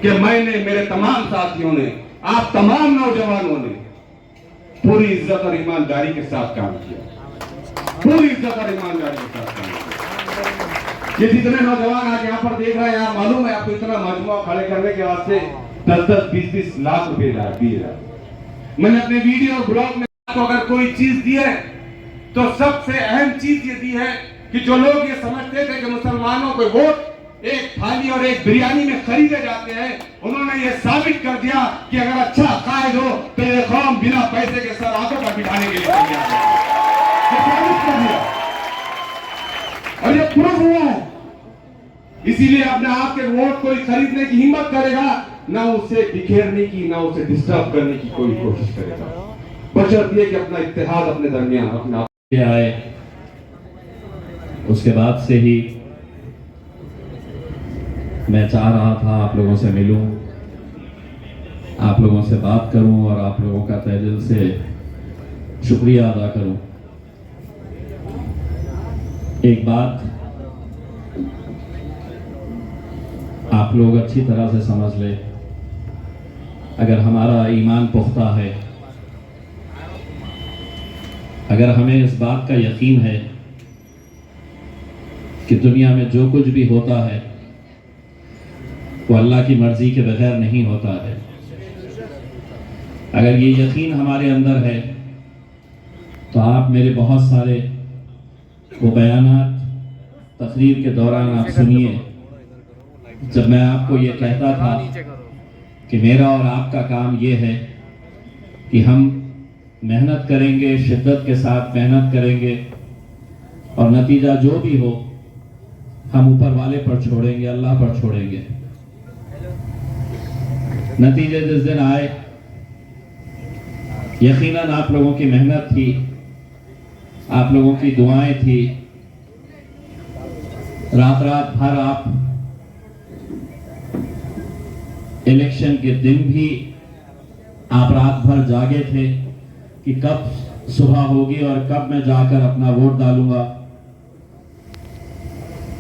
कि मैंने, मेरे तमाम साथियों ने, आप तमाम नौजवानों ने पूरी इज्जत और ईमानदारी के साथ काम किया, पूरी इज्जत और ईमानदारी के साथ काम किया। ये जितने नौजवान आज यहाँ पर देख रहे हैं, यहाँ मालूम है आपको, इतना मजमुआ खड़े करने के वास्ते 10-10, 20-20 लाख रुपए दिए। मैंने अपने वीडियो और ब्लॉग में आपको अगर कोई चीज दी है तो सबसे अहम चीज ये दी है कि जो लोग ये समझते थे कि मुसलमानों को वोट एक थाली और एक बिरयानी में खरीदे जाते हैं, उन्होंने ये साबित कर दिया कि अगर अच्छा कायद हो तो ये कौम बिना पैसे के सर आंखों पर बिठाने के लिए तैयार है। ये साबित कर दिया और ये प्रूफ हुआ है। इसीलिए अपने आप के वोट कोई खरीदने की हिम्मत करेगा ना, उसे बिखेरने की, ना उसे डिस्टर्ब करने की कोई कोशिश करेगा, बशर्ते कि अपना इत्तेहाद अपने दरमियान अपना आए। उसके बाद से ही मैं चाह रहा था आप लोगों से मिलूं, आप लोगों से बात करूं और आप लोगों का तहे दिल से शुक्रिया अदा करूं। एक बात आप लोग अच्छी तरह से समझ ले, अगर हमारा ईमान पुख्ता है, अगर हमें इस बात का यकीन है कि दुनिया में जो कुछ भी होता है वो अल्लाह की मर्जी के बगैर नहीं होता है, अगर ये यकीन हमारे अंदर है तो आप मेरे बहुत सारे वो बयानात तकरीर के दौरान आप सुनिए, जब मैं आपको ये कहता था कि मेरा और आपका काम ये है कि हम मेहनत करेंगे, शिद्दत के साथ मेहनत करेंगे और नतीजा जो भी हो हम ऊपर वाले पर छोड़ेंगे, अल्लाह पर छोड़ेंगे। नतीजे जिस दिन आए, यकीनन आप लोगों की मेहनत थी, आप लोगों की दुआएं थी, रात रात भर आप इलेक्शन के दिन भी आप रात भर जागे थे कि कब सुबह होगी और कब मैं जाकर अपना वोट डालूंगा।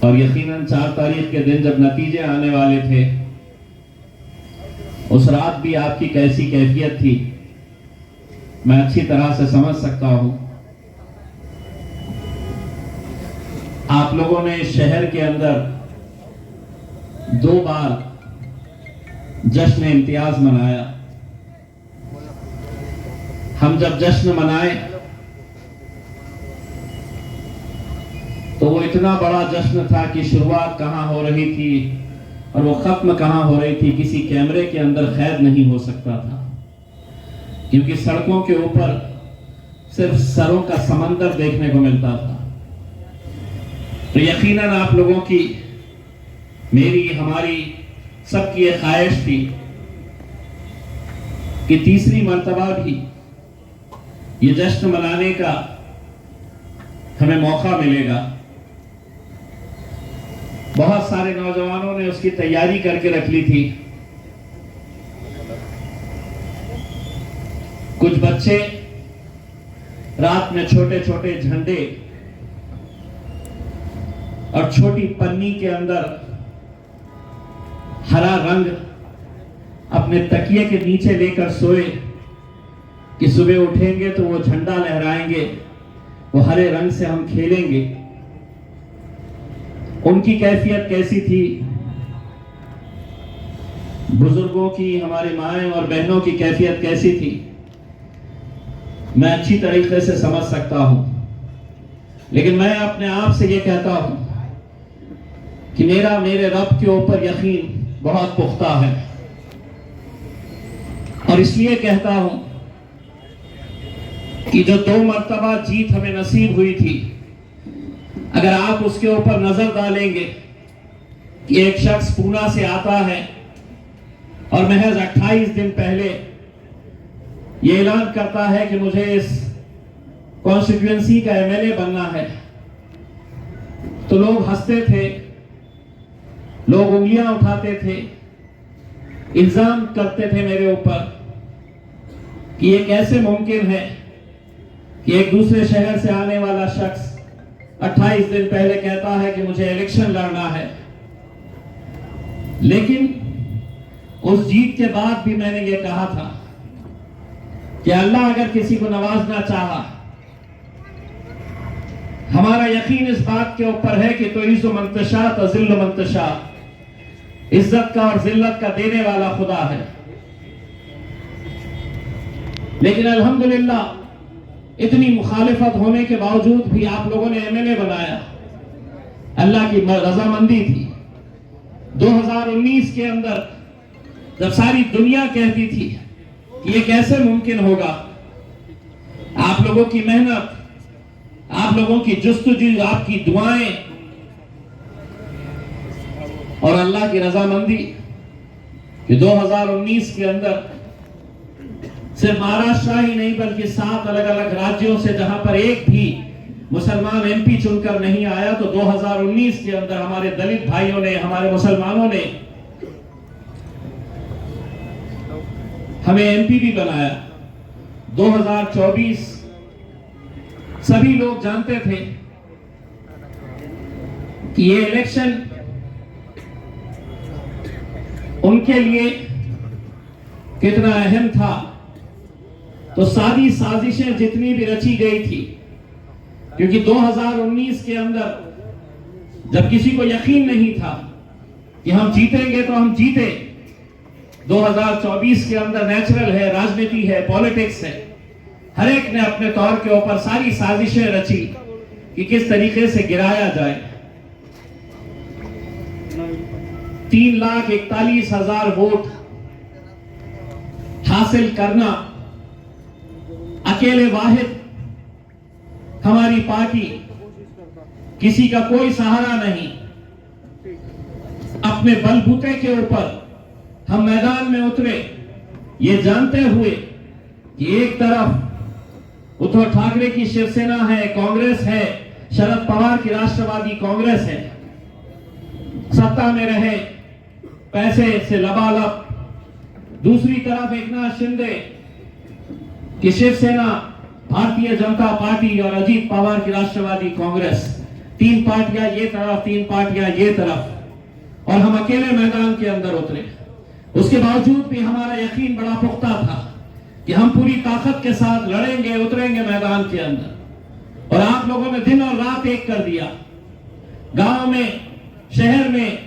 और यकीनन 4 तारीख के दिन जब नतीजे आने वाले थे, उस रात भी आपकी कैसी कैफियत थी मैं अच्छी तरह से समझ सकता हूं। आप लोगों ने इस शहर के अंदर 2 बार जश्न इम्तियाज मनाया। हम जब जश्न मनाए तो वो इतना बड़ा जश्न था कि शुरुआत कहां हो रही थी और वो खत्म कहां हो रही थी किसी कैमरे के अंदर कैद नहीं हो सकता था, क्योंकि सड़कों के ऊपर सिर्फ सरों का समंदर देखने को मिलता था। तो यकीनन आप लोगों की, मेरी, हमारी सबकी ये ख्वाहिश थी कि तीसरी मर्तबा भी ये जश्न मनाने का हमें मौका मिलेगा। बहुत सारे नौजवानों ने उसकी तैयारी करके रख ली थी। कुछ बच्चे रात में छोटे छोटे झंडे और छोटी पन्नी के अंदर हरा रंग अपने तकिए के नीचे लेकर सोए कि सुबह उठेंगे तो वो झंडा लहराएंगे, वो हरे रंग से हम खेलेंगे। उनकी कैफियत कैसी थी, बुजुर्गों की, हमारे माएं और बहनों की कैफियत कैसी थी, मैं अच्छी तरीके से समझ सकता हूं। लेकिन मैं अपने आप से ये कहता हूं कि मेरे रब के ऊपर यकीन बहुत पुख्ता है, और इसलिए कहता हूं कि जो 2 मर्तबा जीत हमें नसीब हुई थी, अगर आप उसके ऊपर नजर डालेंगे कि एक शख्स पूना से आता है और महज 28 दिन पहले ये ऐलान करता है कि मुझे इस कॉन्स्टिट्यूएंसी का एमएलए बनना है, तो लोग हंसते थे, लोग उंगलियां उठाते थे, इल्जाम करते थे मेरे ऊपर कि ये कैसे मुमकिन है कि एक दूसरे शहर से आने वाला शख्स 28 दिन पहले कहता है कि मुझे इलेक्शन लड़ना है। लेकिन उस जीत के बाद भी मैंने ये कहा था कि अल्लाह अगर किसी को नवाजना चाहा, हमारा यकीन इस बात के ऊपर है कि तो इज़्ज़ु मन तशा तज़िल्लु मन तशा, इज्जत का और जिल्लत का देने वाला खुदा है। लेकिन अल्हम्दुलिल्लाह इतनी मुखालिफत होने के बावजूद भी आप लोगों ने एमएलए बनाया, अल्लाह की रजामंदी थी। 2019 के अंदर जब सारी दुनिया कहती थी कि ये कैसे मुमकिन होगा, आप लोगों की मेहनत, आप लोगों की जुस्तजू, आपकी दुआएं और अल्लाह की रजामंदी कि 2019 के अंदर सिर्फ महाराष्ट्र ही नहीं बल्कि 7 अलग अलग राज्यों से जहां पर एक भी मुसलमान एमपी चुनकर नहीं आया, तो 2019 के अंदर हमारे दलित भाइयों ने, हमारे मुसलमानों ने हमें एमपी भी बनाया। 2024 सभी लोग जानते थे कि ये इलेक्शन उनके लिए कितना अहम था। तो सारी साजिशें जितनी भी रची गई थी, क्योंकि 2019 के अंदर जब किसी को यकीन नहीं था कि हम जीतेंगे तो हम जीते, 2024 के अंदर नेचुरल है, राजनीति है, पॉलिटिक्स है, हर एक ने अपने तौर के ऊपर सारी साजिशें रची कि किस तरीके से गिराया जाए। 3,41,000 वोट हासिल करना अकेले वाहिद हमारी पार्टी, किसी का कोई सहारा नहीं, अपने बलबूते के ऊपर हम मैदान में उतरे, ये जानते हुए कि एक तरफ उद्धव ठाकरे की शिवसेना है, कांग्रेस है, शरद पवार की राष्ट्रवादी कांग्रेस है, सत्ता में रहे, पैसे से लबालब, दूसरी तरफ एकनाथ शिंदे की शिवसेना, भारतीय जनता पार्टी और अजीत पवार की राष्ट्रवादी कांग्रेस, 3 पार्टियां ये तरफ, 3 पार्टियां ये तरफ, और हम अकेले मैदान के अंदर उतरे। उसके बावजूद भी हमारा यकीन बड़ा पुख्ता था कि हम पूरी ताकत के साथ लड़ेंगे, उतरेंगे मैदान के अंदर। और आप लोगों ने दिन और रात एक कर दिया। गांव में, शहर में,